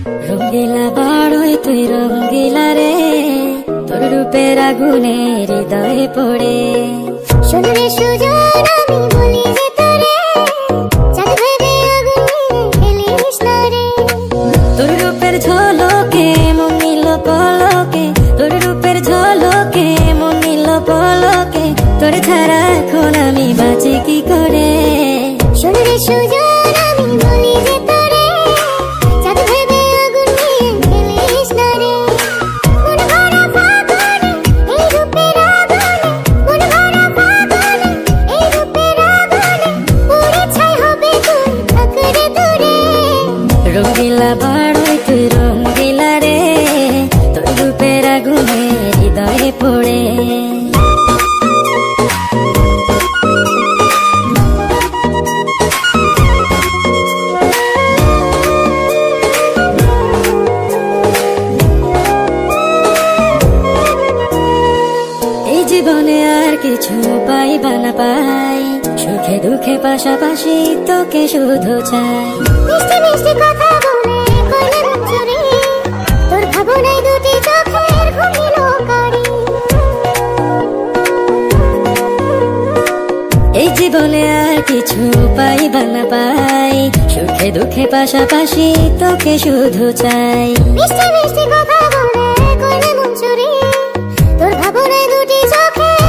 রঙ্গিলা বাড়ই তুই রঙ্গিলা রে, তোর রূপের আগুনে হৃদয়ে পড়ে। শোন রে সুজন আমি বলি যে তোরে, চাঁদ ভেবে আগুন নিয়ে খেলিস না রে। তোর রূপের ঝলকে মন নিল পলকে, তোর রূপের ঝলকে মন নিল পলকে, তোর ছাড়া এখন আমি বাঁচি কি করে। শোন রে সুজন আমি বলি যে তোরে, চাঁদ ভেবে আগুন নিয়ে খেলিস না রে। মন ভরা ফাগুনে এই রূপের আগুনে, মন ভরা ফাগুনে এই রূপের আগুনে, পুড়ে ছাই হবে তুই থাক রে দূরে। রঙ্গিলা বাড়ই তুই রঙ্গিলা রে, তোর রূপের আগুনে হৃদয়ে পড়ে। এই জীবনে আর কিছু পাইবা না পাই, সুখে দুঃখে পাশাপাশি তোকে শুধু চাই। মিষ্টি মিষ্টি কথা বলে করলে মন চুরি, তোর ভাবনায় দুটি চোখের ঘুম নিল কারি। এই জীবনে আর কিছু পাইবা না পাই, সুখে দুঃখে পাশাপাশি তোকে শুধু চাই। মিষ্টি মিষ্টি কথা বলে করলে মন চুরি, তোর ভাবনায় দুটি চোখের